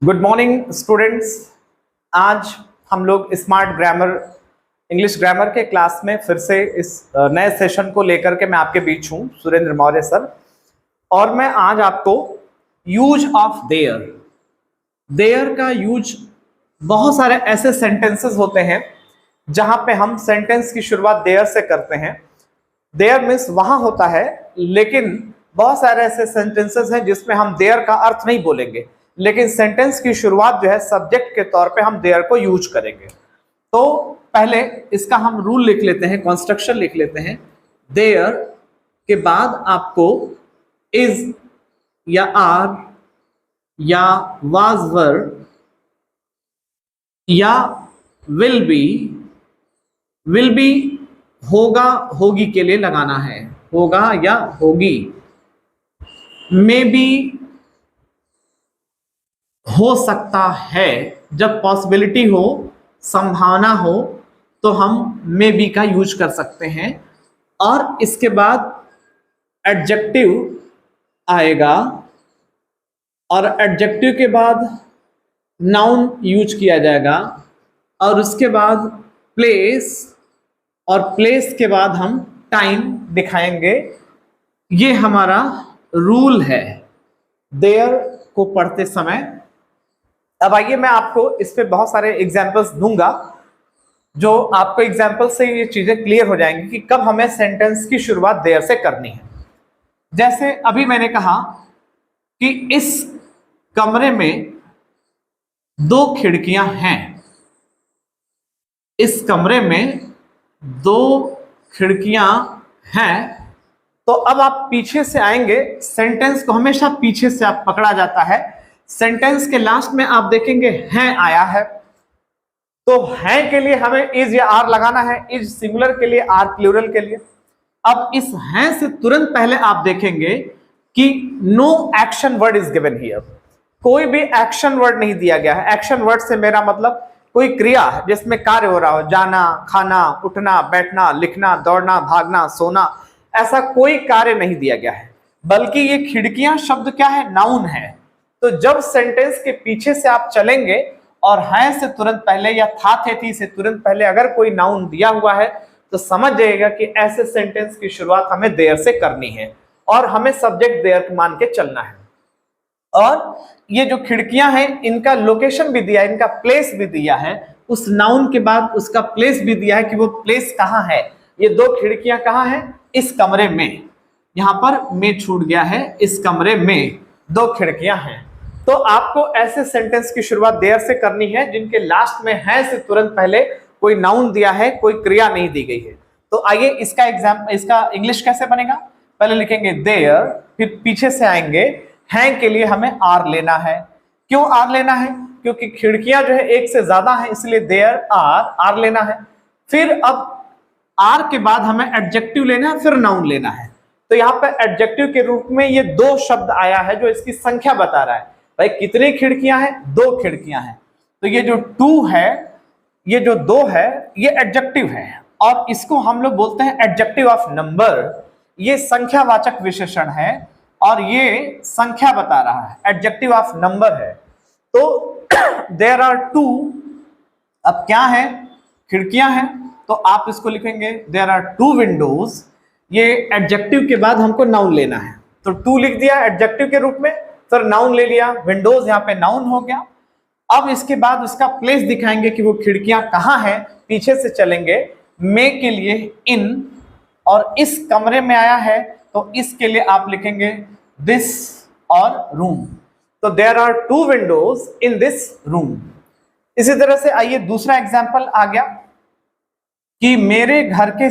Good morning students. आज हम लोग स्मार्ट ग्रामर इंग्लिश ग्रामर के क्लास में फिर से इस नए सेशन को लेकर के मैं आपके बीच हूँ, सुरेंद्र मौर्य सर। और मैं आज आपको यूज ऑफ देयर का यूज, बहुत सारे ऐसे सेंटेंसेस होते हैं जहां पे हम सेंटेंस की शुरुआत देयर से करते हैं। देयर मीन्स वहां होता है, लेकिन बहुत सारे ऐसे सेंटेंसेस हैं जिसमें हम देयर का अर्थ नहीं बोलेंगे, लेकिन सेंटेंस की शुरुआत जो है सब्जेक्ट के तौर पे हम देयर को यूज करेंगे। तो पहले इसका हम रूल लिख लेते हैं, कंस्ट्रक्शन लिख लेते हैं। देयर के बाद आपको इज या आर या वाज वर या विल बी होगा होगी के लिए लगाना है, होगा या होगी। मे बी हो सकता है, जब पॉसिबिलिटी हो, संभावना हो, तो हम मे बी का यूज कर सकते हैं। और इसके बाद एडजेक्टिव आएगा और एडजेक्टिव के बाद नाउन यूज किया जाएगा और उसके बाद प्लेस, और प्लेस के बाद हम टाइम दिखाएंगे। ये हमारा रूल है देयर को पढ़ते समय। अब आइए मैं आपको इस पे बहुत सारे एग्जाम्पल्स दूंगा, जो आपको एग्जाम्पल से ये चीजें क्लियर हो जाएंगी कि कब हमें सेंटेंस की शुरुआत देयर से करनी है। जैसे अभी मैंने कहा कि इस कमरे में 2 खिड़कियां हैं। इस कमरे में 2 खिड़कियां हैं। तो अब आप पीछे से आएंगे, सेंटेंस को हमेशा पीछे से आप पकड़ा जाता है। सेंटेंस के लास्ट में आप देखेंगे हैं आया है, तो हैं के लिए हमें इज या आर लगाना है। इज सिंगुलर के लिए, आर प्लूरल के लिए। अब इस हैं से तुरंत पहले आप देखेंगे कि no action word is given here. कोई भी एक्शन वर्ड नहीं दिया गया है। एक्शन वर्ड से मेरा मतलब कोई क्रिया जिसमें कार्य हो रहा हो, जाना, खाना, उठना, बैठना, लिखना, दौड़ना, भागना, सोना, ऐसा कोई कार्य नहीं दिया गया है। बल्कि ये खिड़कियां शब्द क्या है? नाउन है। तो जब सेंटेंस के पीछे से आप चलेंगे और हैं से तुरंत पहले या था थे थी से तुरंत पहले अगर कोई नाउन दिया हुआ है, तो समझ जाइएगा कि ऐसे सेंटेंस की शुरुआत हमें देयर से करनी है और हमें सब्जेक्ट देयर मान के चलना है। और ये जो खिड़कियां हैं, इनका लोकेशन भी दिया है, इनका प्लेस भी दिया है। उस नाउन के बाद उसका प्लेस भी दिया है कि वो प्लेस कहाँ है। ये 2 खिड़कियां कहाँ हैं? इस कमरे में। यहां पर में छूट गया है, इस कमरे में 2 खिड़कियां हैं। तो आपको ऐसे सेंटेंस की शुरुआत देयर से करनी है जिनके लास्ट में है से तुरंत पहले कोई नाउन दिया है, कोई क्रिया नहीं दी गई है। तो आइए इसका इंग्लिश कैसे बनेगा। पहले लिखेंगे देयर, फिर पीछे से आएंगे, हैं के लिए हमें आर लेना है। क्यों आर लेना है? क्योंकि खिड़कियां जो है एक से ज्यादा है, इसलिए देयर आर लेना है। फिर अब आर के बाद हमें एडजेक्टिव लेना है, फिर नाउन लेना है। तो यहाँ पे एडजेक्टिव के रूप में ये 2 शब्द आया है जो इसकी संख्या बता रहा है। भाई कितनी खिड़कियां हैं? 2 खिड़कियां हैं। तो ये जो 2 है, ये जो 2 है, ये एडजेक्टिव है और इसको हम लोग बोलते हैं एडजेक्टिव ऑफ नंबर। ये संख्यावाचक विशेषण है और ये संख्या बता रहा है, एडजेक्टिव ऑफ नंबर है। तो देयर आर 2, अब क्या है? खिड़कियां हैं, तो आप इसको लिखेंगे देयर आर 2 विंडोज। ये एडजेक्टिव के बाद हमको नाउन लेना है, तो 2 लिख दिया एडजेक्टिव के रूप में, फिर नाउन ले लिया, विंडोज यहाँ पे नाउन हो गया। अब इसके बाद उसका प्लेस दिखाएंगे कि वो खिड़कियां कहाँ हैं। पीछे से चलेंगे, मे के लिए इन, और इस कमरे में आया है तो इसके लिए आप लिखेंगे दिस और रूम। तो there are 2 windows in this room. इसी तरह से आइए दूसरा एग्जाम्पल आ गया कि मेरे घर के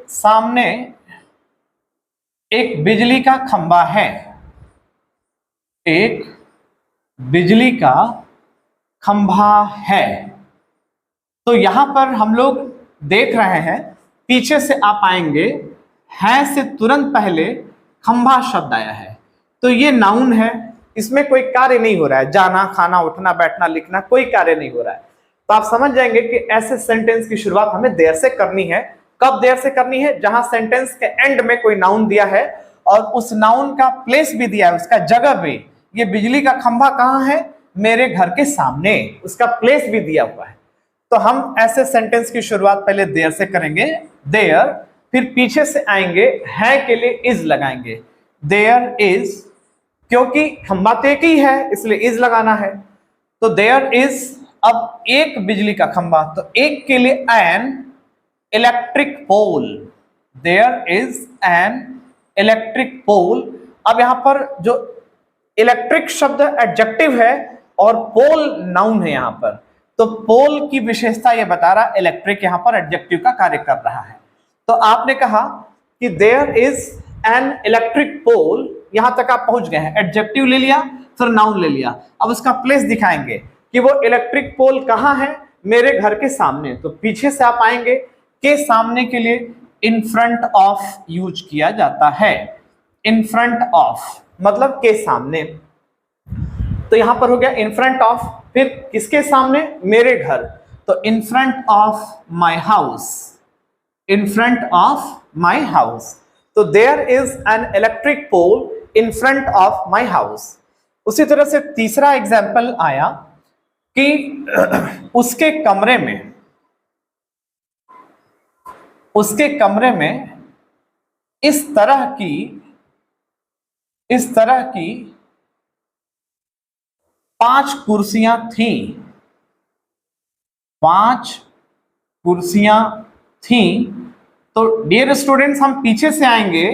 सामने एक बिजली का खंभा है। एक बिजली का खंभा है। तो यहां पर हम लोग देख रहे हैं, पीछे से आप आएंगे, है से तुरंत पहले खंभा शब्द आया है। तो ये नाउन है, इसमें कोई कार्य नहीं हो रहा है। जाना, खाना, उठना, बैठना, लिखना, कोई कार्य नहीं हो रहा है। तो आप समझ जाएंगे कि ऐसे सेंटेंस की शुरुआत हमें देयर से करनी है। कब देयर से करनी है? जहां सेंटेंस के एंड में कोई नाउन दिया है और उस नाउन का प्लेस भी दिया है, उसका जगह भी। ये बिजली का खंभा कहाँ है? मेरे घर के सामने, उसका प्लेस भी दिया हुआ है। तो हम ऐसे सेंटेंस की शुरुआत पहले देयर से करेंगे, देयर, फिर पीछे से आएंगे है के लिए इज लगाएंगे, देयर इज, क्योंकि खंभा तो एक ही है इसलिए इज लगाना है। तो देयर इज, अब एक बिजली का खंभा, तो एक के लिए an electric pole, there is an electric pole. अब यहां पर जो इलेक्ट्रिक शब्द एडजेक्टिव है और पोल नाउन है यहां पर, तो पोल की विशेषता ये बता रहा, इलेक्ट्रिक यहां पर एडजेक्टिव का कार्य कर रहा है। तो आपने कहा कि there is an electric pole, यहां तक आप पहुंच गए हैं, एडजेक्टिव ले लिया फिर नाउन ले लिया। अब उसका प्लेस दिखाएंगे कि वो इलेक्ट्रिक पोल कहां है, मेरे घर के सामने। तो पीछे से आप आएंगे, के सामने के लिए इन फ्रंट ऑफ यूज किया जाता है, इन फ्रंट ऑफ मतलब के सामने। तो यहां पर हो गया इन फ्रंट ऑफ, फिर किसके सामने? मेरे घर, तो in front of my house, in front of my house. तो there is an electric pole in front of my house. उसी तरह से तीसरा एग्जाम्पल आया कि उसके कमरे में, उसके कमरे में इस तरह की 5 कुर्सियां थी, 5 कुर्सियां थी। तो डियर स्टूडेंट्स, हम पीछे से आएंगे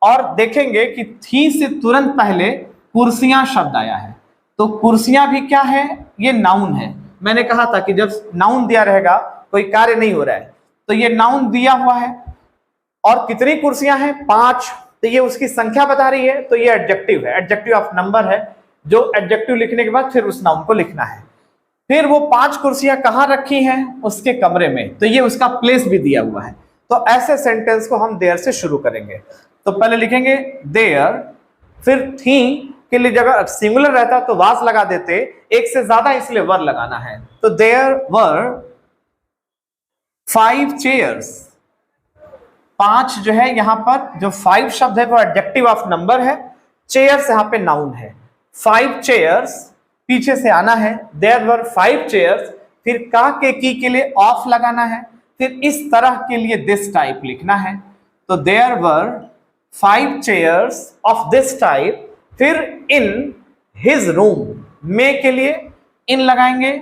और देखेंगे कि थी से तुरंत पहले कुर्सियां शब्द आया है। तो कुर्सियां भी क्या है? ये नाउन है। मैंने कहा था कि जब नाउन दिया रहेगा कोई कार्य नहीं हो रहा है, तो ये नाउन दिया हुआ है और कितनी कुर्सियां हैं? 5। तो ये उसकी संख्या बता रही है, तो ये एडजेक्टिव है, एडजेक्टिव ऑफ नंबर है, जो एडजेक्टिव लिखने के बाद फिर उस नाउन को लिखना है। फिर वो 5 कुर्सियां कहां रखी हैं? उसके कमरे में, तो ये उसका प्लेस भी दिया हुआ है। तो ऐसे सेंटेंस को हम देयर से शुरू करेंगे। तो पहले लिखेंगे देयर, फिर थी के लिए जगह सिंगुलर रहता तो वाज लगा देते, एक से ज्यादा इसलिए वर लगाना है। तो देयर वर 5 चेयर्स, 5 जो है यहां पर जो 5 शब्द है वो एडजेक्टिव ऑफ नंबर है, चेयर्स यहां पे नाउन है। 5 चेयर्स, पीछे से आना है, देयर वर 5 चेयर्स, फिर का के लिए ऑफ लगाना है, फिर इस तरह के लिए दिस टाइप लिखना है। तो there were 5 chairs of this type, फिर इन हिज रूम, में के लिए इन लगाएंगे,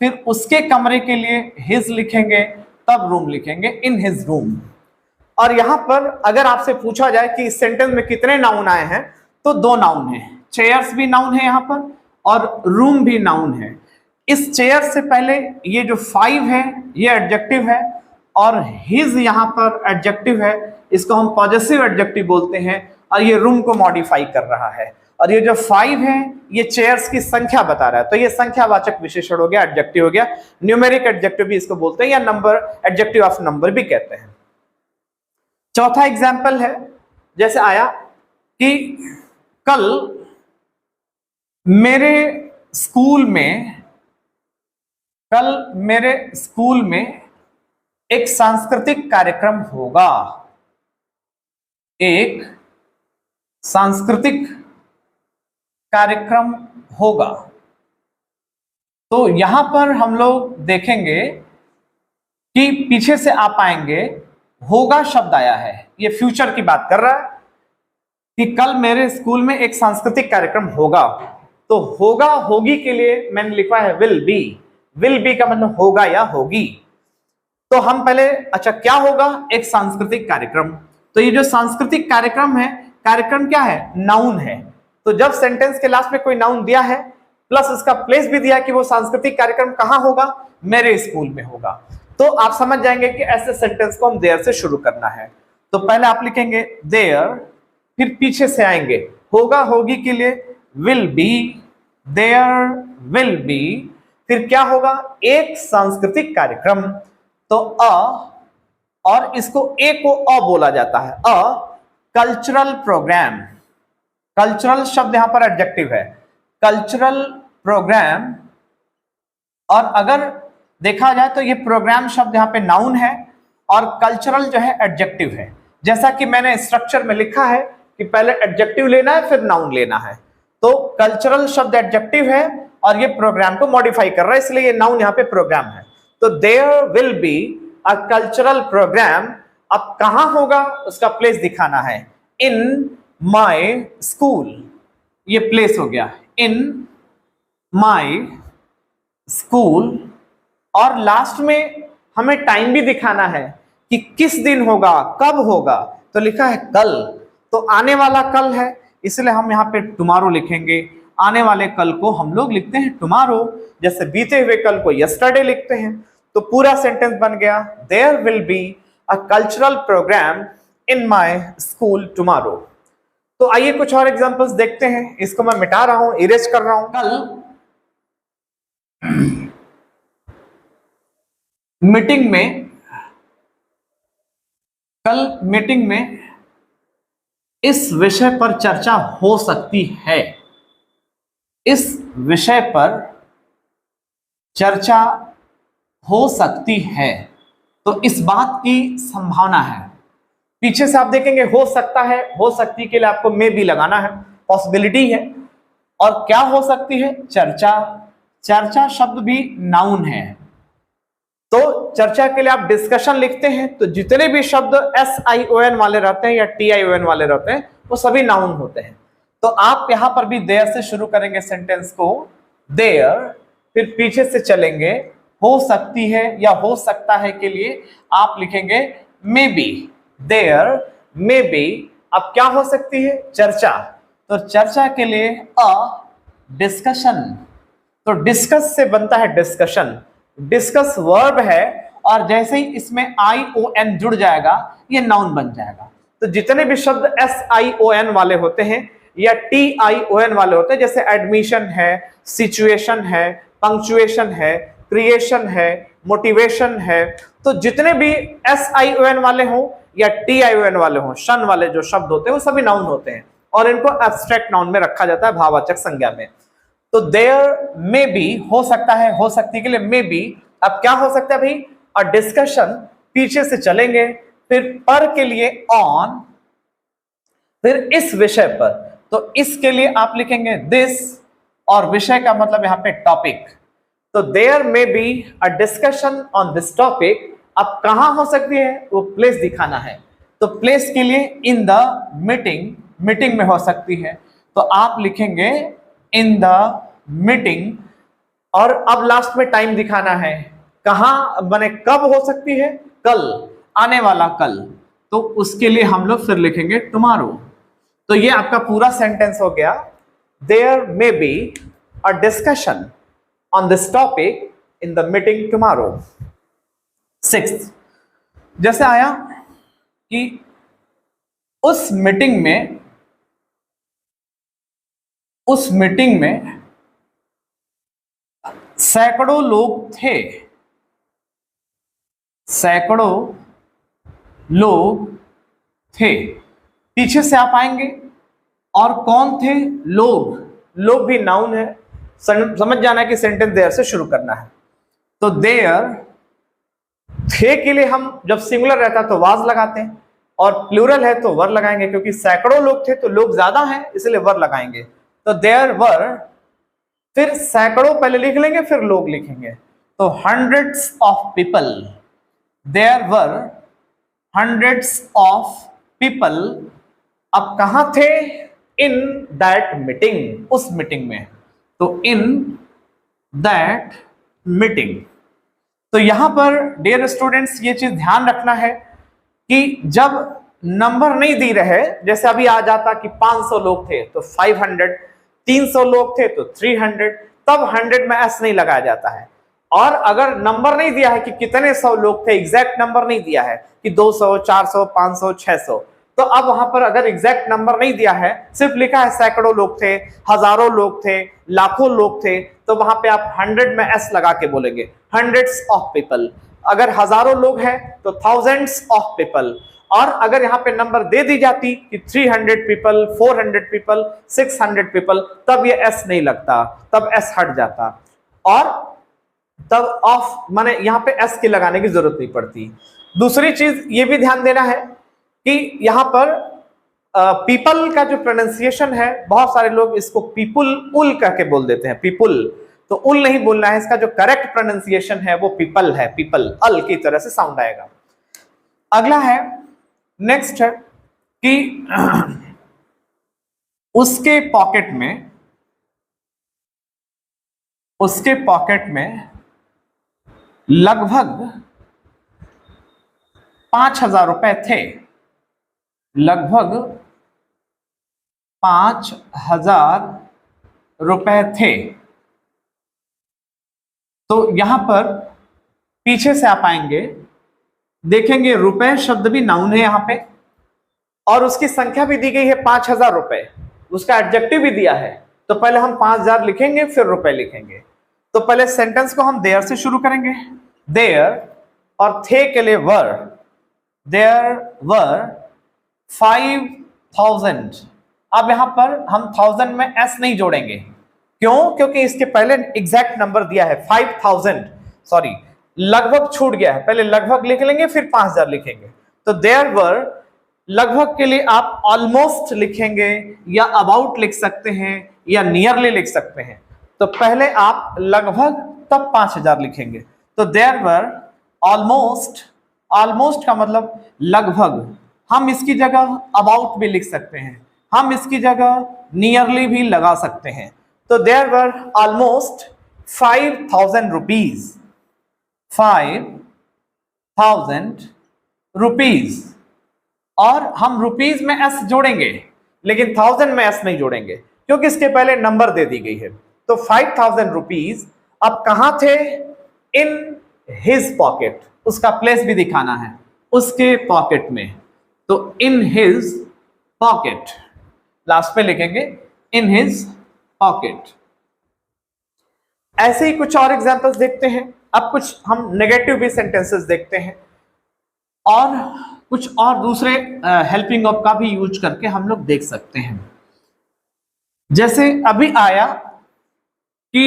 फिर उसके कमरे के लिए हिज लिखेंगे, तब रूम लिखेंगे, इन हिज रूम। और यहां पर अगर आपसे पूछा जाए कि इस सेंटेंस में कितने नाउन आए हैं, तो 2 नाउन है, चेयर्स भी नाउन है यहां पर और रूम भी नाउन है। इस चेयर से पहले ये जो 5 है ये एडजेक्टिव है और हिज यहां पर एडजेक्टिव है, इसको हम पॉजेसिव एडजेक्टिव बोलते हैं, और ये रूम को मॉडिफाई कर रहा है। और ये जो 5 है ये चेयर्स की संख्या बता रहा है, तो ये संख्यावाचक विशेषण हो गया, एडजेक्टिव हो गया। न्यूमेरिक एडजेक्टिव भी इसको बोलते हैं, या नंबर, एडजेक्टिव ऑफ नंबर भी कहते हैं। चौथा एग्जाम्पल है, जैसे आया कि कल मेरे स्कूल में एक सांस्कृतिक कार्यक्रम होगा, एक सांस्कृतिक कार्यक्रम होगा। तो यहां पर हम लोग देखेंगे कि पीछे से आप आएंगे, होगा शब्द आया है, ये फ्यूचर की बात कर रहा है कि कल मेरे स्कूल में एक सांस्कृतिक कार्यक्रम होगा। तो होगा होगी के लिए मैंने लिखा है विल बी, विल बी का मतलब होगा या होगी। तो हम पहले, अच्छा क्या होगा? एक सांस्कृतिक कार्यक्रम। तो ये जो सांस्कृतिक कार्यक्रम है, कार्यक्रम क्या है? नाउन है। तो जब सेंटेंस के लास्ट में कोई नाउन दिया है प्लस उसका प्लेस भी दिया कि वो सांस्कृतिक कार्यक्रम कहां होगा, मेरे स्कूल में होगा, तो आप समझ जाएंगे कि ऐसे सेंटेंस को हम देयर से शुरू करना है। तो पहले आप लिखेंगे देयर, फिर पीछे से आएंगे, होगा होगी के लिए will be, there will be, फिर क्या होगा? एक सांस्कृतिक कार्यक्रम। तो और इसको ए को अ बोला जाता है, कल्चरल प्रोग्राम। कल्चरल शब्द यहां पर एडजेक्टिव है, कल्चरल प्रोग्राम। और अगर देखा जाए तो ये प्रोग्राम शब्द यहां पे नाउन है और कल्चरल जो है एडजेक्टिव है। जैसा कि मैंने स्ट्रक्चर में लिखा है कि पहले एडजेक्टिव लेना है फिर नाउन लेना है। तो कल्चरल शब्द एडजेक्टिव है और ये प्रोग्राम को मॉडिफाई कर रहा है, इसलिए ये नाउन यहाँ पे प्रोग्राम है। तो there will be a cultural program, अब कहां होगा उसका प्लेस दिखाना है। इन माई स्कूल, ये प्लेस हो गया, इन माई स्कूल। और लास्ट में हमें टाइम भी दिखाना है कि किस दिन होगा, कब होगा। तो लिखा है कल, तो आने वाला कल है, इसलिए हम यहाँ पे टुमारो लिखेंगे। आने वाले कल को हम लोग लिखते हैं टुमारो, जैसे बीते हुए कल को यस्टरडे लिखते हैं। तो पूरा सेंटेंस बन गया, there will be a cultural program in my school tomorrow. तो आइए कुछ और एग्जांपल्स देखते हैं। इसको मैं मिटा रहा हूं, इरेज कर रहा हूं। कल मीटिंग में इस विषय पर चर्चा हो सकती है, इस विषय पर चर्चा हो सकती है। तो इस बात की संभावना है। पीछे से आप देखेंगे हो सकता है, हो सकती के लिए आपको मे भी लगाना है, पॉसिबिलिटी है। और क्या हो सकती है? चर्चा। चर्चा शब्द भी नाउन है, तो चर्चा के लिए आप डिस्कशन लिखते हैं। तो जितने भी शब्द SION वाले रहते हैं या TION वाले रहते हैं वो सभी नाउन होते हैं। तो आप यहां पर भी देयर से शुरू करेंगे सेंटेंस को, देयर, फिर पीछे से चलेंगे, हो सकती है या हो सकता है के लिए आप लिखेंगे may be, there may be. अब क्या हो सकती है? चर्चा। तो चर्चा के लिए अ डिस्कशन, तो डिस्कस से बनता है डिस्कशन। डिस्कस वर्ब है और जैसे ही इसमें ION जुड़ जाएगा ये नाउन बन जाएगा। तो जितने भी शब्द SION वाले होते हैं या TION वाले होते हैं, जैसे एडमिशन है, सिचुएशन है, पंक्चुएशन है, क्रिएशन है, मोटिवेशन है, तो जितने भी SION वाले हों या TION वाले हों, शन वाले जो शब्द होते हैं वो सभी नाउन होते हैं और इनको एब्स्ट्रैक्ट नाउन में रखा जाता है, भाववाचक संज्ञा में। तो देयर मे बी, हो सकता है, हो सकती के लिए मे बी। अब क्या हो सकता है भाई? अ डिस्कशन, पीछे से चलेंगे, फिर पर के लिए ऑन, फिर इस विषय पर। तो इसके लिए आप लिखेंगे दिस, और विषय का मतलब यहां पे टॉपिक। तो there may be a discussion on this topic. अब कहां हो सकती है वो प्लेस दिखाना है। तो प्लेस के लिए इन द मीटिंग, मीटिंग में हो सकती है, तो आप लिखेंगे इन द मीटिंग। और अब लास्ट में टाइम दिखाना है, कहां बने, कब हो सकती है? कल, आने वाला कल। तो उसके लिए हम लोग फिर लिखेंगे टुमारो। तो ये आपका पूरा सेंटेंस हो गया, there may be a discussion on this topic in the meeting tomorrow. 6, जैसे आया कि उस मीटिंग में सैकड़ों लोग थे, सैकड़ों लोग थे। पीछे से आप आएंगे और कौन थे? लोग। लोग भी नाउन है, समझ जाना है कि सेंटेंस देयर से शुरू करना है। तो देयर, थे के लिए हम जब सिंगुलर रहता है तो वाज लगाते हैं और प्लूरल है तो वर लगाएंगे, क्योंकि सैकड़ों लोग थे तो लोग ज्यादा हैं इसलिए वर लगाएंगे। तो देयर वर, फिर सैकड़ों पहले लिख लेंगे फिर लोग लिखेंगे, तो hundreds of people. There were hundreds of people. अब कहां थे? इन दैट मीटिंग, उस मीटिंग में। तो इन दैट मीटिंग। तो यहां पर डियर स्टूडेंट्स ये चीज ध्यान रखना है कि जब नंबर नहीं दी रहे, जैसे अभी आ जाता कि 500 लोग थे तो 500, 300 लोग थे तो 300, तब 100 में एस नहीं लगाया जाता है। और अगर नंबर नहीं दिया है कि कितने सौ लोग थे, एग्जैक्ट नंबर नहीं दिया है कि 200, 400, 500, 600, तो अब वहां पर अगर एग्जैक्ट नंबर नहीं दिया है, सिर्फ लिखा है सैकड़ों लोग थे, हजारों लोग थे, लाखों लोग थे, तो वहां पे आप 100 में एस लगा के बोलेंगे, हंड्रेड्स ऑफ पीपल। अगर हजारों लोग हैं तो थाउजेंड्स ऑफ पीपल। और अगर यहाँ पे नंबर दे दी जाती कि 300 पीपल, 400 पीपल, 600 पीपल, तब ये एस नहीं लगता, तब एस हट जाता और तब ऑफ माने यहाँ पे एस की लगाने की जरूरत नहीं पड़ती। दूसरी चीज ये भी ध्यान देना है कि यहाँ पर पीपल का जो प्रोनाउंसिएशन है, बहुत सारे लोग इसको पीपुल उल कह के बोल देते हैं, पीपुल, तो उल नहीं बोलना है, इसका जो करेक्ट प्रोनाउंसिएशन है वो पीपल है, पीपल, अल की तरह से साउंड आएगा। अगला है, नेक्स्ट है कि उसके पॉकेट में लगभग 5,000 रुपए थे, लगभग 5,000 रुपए थे। तो यहां पर पीछे से आप आएंगे, देखेंगे रुपए शब्द भी नाउन है यहां पे, और उसकी संख्या भी दी गई है 5,000 रुपए, उसका एडजेक्टिव भी दिया है। तो पहले हम 5,000 लिखेंगे, फिर रुपए लिखेंगे। तो पहले सेंटेंस को हम देयर से शुरू करेंगे, देयर, और थे के लिए वर, देयर वर 5,000। अब यहां पर हम 1000 में एस नहीं जोड़ेंगे, क्यों? क्योंकि इसके पहले एग्जैक्ट नंबर दिया है 5,000, सॉरी लगभग छूट गया है, पहले लगभग लिख लेंगे फिर 5,000 लिखेंगे। तो देयर वर, लगभग के लिए आप ऑलमोस्ट लिखेंगे, या अबाउट लिख सकते हैं, या नियरली लिख सकते हैं। तो पहले आप लगभग, तब 5,000 लिखेंगे। तो देयर वर ऑलमोस्ट, ऑलमोस्ट का मतलब लगभग, हम इसकी जगह अबाउट भी लिख सकते हैं, हम इसकी जगह नियरली भी लगा सकते हैं। तो there were almost 5,000 rupees, 5,000 rupees, और हम रुपीज में एस जोड़ेंगे, लेकिन 1000 में एस नहीं जोड़ेंगे, क्योंकि इसके पहले नंबर दे दी गई है। तो 5,000 रुपीज अब कहां थे? इन हिज पॉकेट, उसका प्लेस भी दिखाना है, उसके पॉकेट में। तो इन हिज पॉकेट, लास्ट पे लिखेंगे इन हिज पॉकेट। ऐसे ही कुछ और एग्जांपल्स देखते हैं। अब कुछ हम नेगेटिव भी सेंटेंसेस देखते हैं, और कुछ और दूसरे हेल्पिंग ऑफ का भी यूज करके हम लोग देख सकते हैं। जैसे अभी आया कि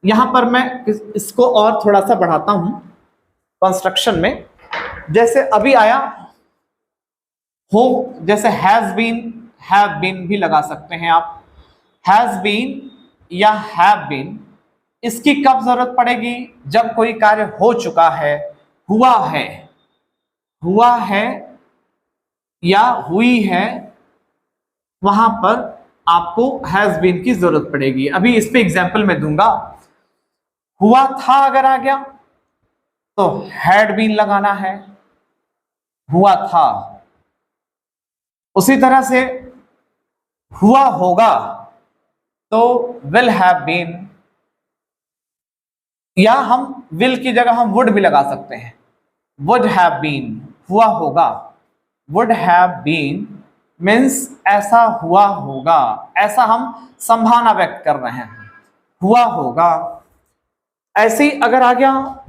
यहां पर मैं इसको और थोड़ा सा बढ़ाता हूं कंस्ट्रक्शन में। जैसे अभी आया हो, जैसे हैज बीन, हैव बीन भी लगा सकते हैं आप। हैज बीन या हैव बीन, इसकी कब जरूरत पड़ेगी? जब कोई कार्य हो चुका है, हुआ है, हुआ है या हुई है, वहां पर आपको हैज बीन की जरूरत पड़ेगी। अभी इस पे एग्जांपल मैं दूंगा। हुआ था अगर आ गया तो हैड बीन लगाना है, हुआ था। उसी तरह से हुआ होगा तो विल हैव बीन, या हम विल की जगह हम वुड भी लगा सकते हैं, वुड हैव बीन, हुआ होगा। वुड हैव बीन मीन्स ऐसा हुआ होगा, ऐसा हम संभावना व्यक्त कर रहे हैं, हुआ होगा। ऐसे ही अगर आ गया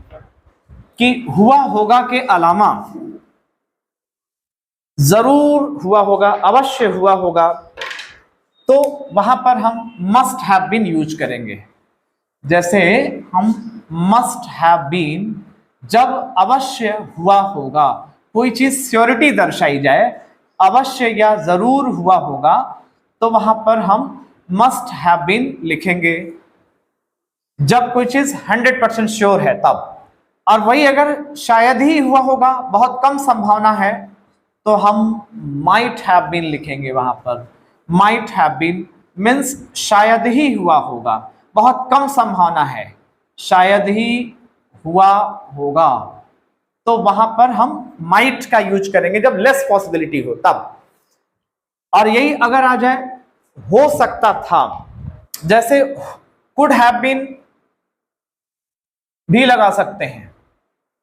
कि हुआ होगा के अलावा जरूर हुआ होगा, अवश्य हुआ होगा, तो वहां पर हम मस्ट हैव बीन यूज करेंगे। जैसे हम मस्ट हैव बीन, जब अवश्य हुआ होगा, कोई चीज श्योरिटी दर्शाई जाए, अवश्य या जरूर हुआ होगा, तो वहां पर हम मस्ट हैव बीन लिखेंगे। जब कोई चीज 100% श्योर है तब। और वही अगर शायद ही हुआ होगा, बहुत कम संभावना है, तो हम माइट हैव बीन लिखेंगे वहां पर। माइट हैव बीन मीन्स शायद ही हुआ होगा, बहुत कम संभावना है, शायद ही हुआ होगा, तो वहां पर हम माइट का यूज करेंगे जब लेस पॉसिबिलिटी हो तब। और यही अगर आ जाए हो सकता था, जैसे कुड हैव बीन भी लगा सकते हैं।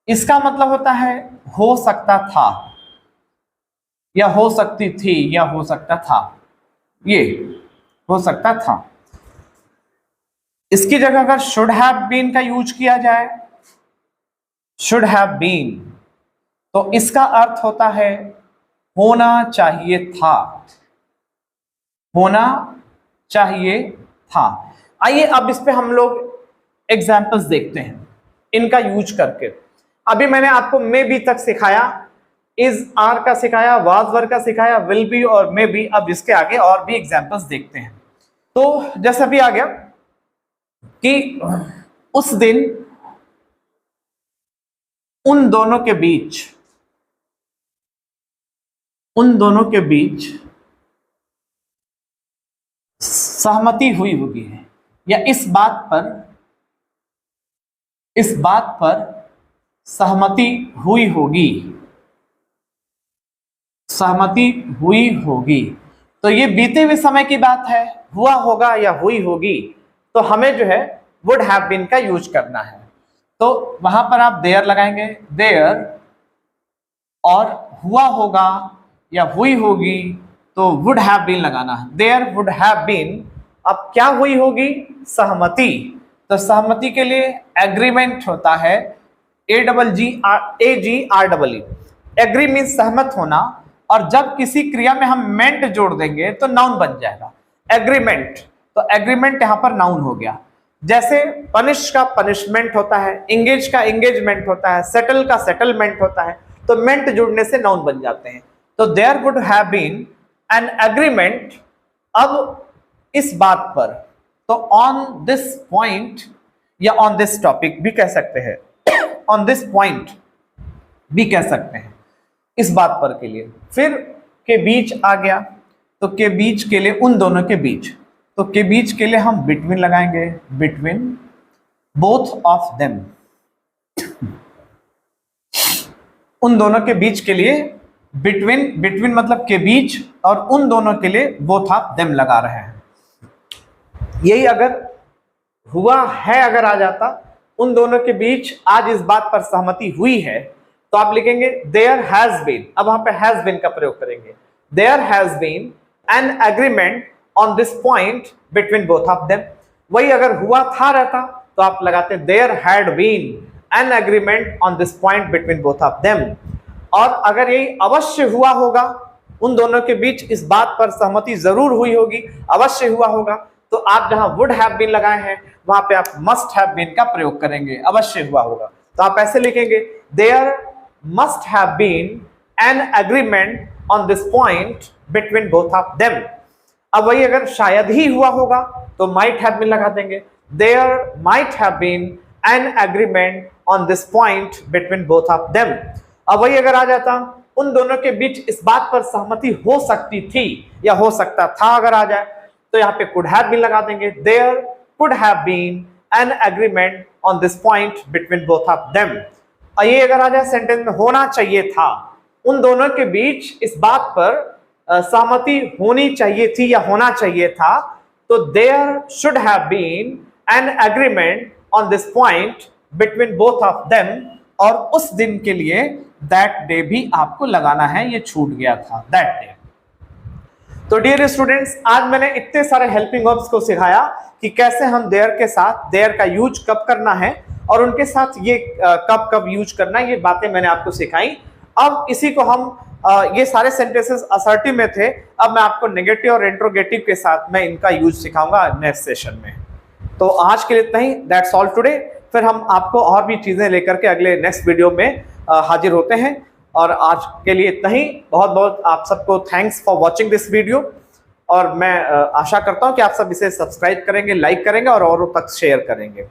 इसका मतलब होता है हो सकता था, या हो सकती थी, या हो सकता था, ये हो सकता था। इसकी जगह अगर शुड हैव बीन का यूज किया जाए, शुड हैव बीन, तो इसका अर्थ होता है होना चाहिए था, होना चाहिए था। आइए अब इस पे हम लोग एग्जाम्पल्स देखते हैं इनका यूज करके। अभी मैंने आपको मे बी तक सिखाया इज आर का सिखाया, वाज वर का सिखाया, विल बी और मे बी। अब इसके आगे और भी एग्जांपल्स देखते हैं। तो जैसा भी आ गया कि उस दिन उन दोनों के बीच सहमति हुई होगी, या इस बात पर सहमति हुई होगी। तो ये बीते हुए समय की बात है, हुआ होगा या हुई होगी, तो हमें जो है वुड हैव बीन का यूज करना है। तो वहां पर आप देयर लगाएंगे, देयर, और हुआ होगा या हुई होगी तो वुड हैव बीन लगाना है, देयर वुड हैव बीन। अब क्या हुई होगी? सहमति। तो सहमति के लिए एग्रीमेंट होता है, AGREE। एग्री मीन सहमत होना, और जब किसी क्रिया में हम मेंट जोड़ देंगे तो नाउन बन जाएगा, एग्रीमेंट। तो एग्रीमेंट यहां पर नाउन हो गया। जैसे पनिश का पनिशमेंट होता है, एंगेज का एंगेजमेंट होता है, सेटल का सेटलमेंट होता है, तो मेंट जुड़ने से नाउन बन जाते हैं। तो there would have been an agreement. अब इस बात पर, तो ऑन दिस पॉइंट या ऑन दिस टॉपिक भी कह सकते हैं, ऑन दिस पॉइंट भी कह सकते हैं, इस बात पर के लिए। फिर के बीच आ गया, तो के बीच के लिए उन दोनों के बीच, तो के बीच के लिए हम बिटवीन लगाएंगे, बिटवीन बोथ ऑफ देम। उन दोनों के बीच के लिए बिटवीन मतलब के बीच, और उन दोनों के लिए बोथ ऑफ देम लगा रहे हैं। यही अगर हुआ है अगर आ जाता, उन दोनों के बीच आज इस बात पर सहमति हुई है, तो आप लिखेंगे देयर हैज बीन। अब वहां पे हैज बीन का प्रयोग करेंगे, there has been an agreement on this point between both of them. वही अगर हुआ था रहता तो आप लगाते there had been an agreement on this point between both of them. और अगर यही अवश्य हुआ होगा, उन दोनों के बीच इस बात पर सहमति जरूर हुई होगी, अवश्य हुआ होगा, तो आप जहां वुड हैव बीन लगाए हैं वहां पे आप मस्ट हैव बीन का प्रयोग करेंगे, अवश्य हुआ होगा। तो आप ऐसे लिखेंगे there must have been an agreement on this point between both of them. अब वही अगर शायद ही हुआ होगा तो माइट हैव बीन लगा देंगे, there might have been an agreement on this point between both of them. अब वही अगर आ जाता उन दोनों के बीच इस बात पर सहमति हो सकती थी या हो सकता था, अगर आ जाए तो यहाँ पे कुड हैव बीन लगा देंगे, there could have been an agreement on this point between both of them. और ये अगर आ जाए सेंटेंस में होना चाहिए था, उन दोनों के बीच इस बात पर सहमति होनी चाहिए थी या होना चाहिए था, तो there should have been an agreement on this point between both of them. और उस दिन के लिए दैट डे भी आपको लगाना है, ये छूट गया था, दैट डे। तो डियर स्टूडेंट्स, आज मैंने इतने सारे हेल्पिंग वर्ब्स को सिखाया कि कैसे हम देयर के साथ देयर का यूज कब करना है और उनके साथ ये कब कब यूज करना है, ये बातें मैंने आपको सिखाई। अब इसी को हम ये सारे सेंटेंसेस असर्टिव में थे, अब मैं आपको नेगेटिव और इंट्रोगेटिव के साथ मैं इनका यूज सिखाऊंगा नेक्स्ट सेशन में। तो आज के लिए इतना ही, दैट्स ऑल टुडे। फिर हम आपको और भी चीजें लेकर के अगले नेक्स्ट वीडियो में हाजिर होते हैं। और आज के लिए इतना ही। बहुत बहुत आप सबको thanks for watching this video, और मैं आशा करता हूं कि आप सब इसे सब्सक्राइब करेंगे, लाइक करेंगे और औरों तक शेयर करेंगे।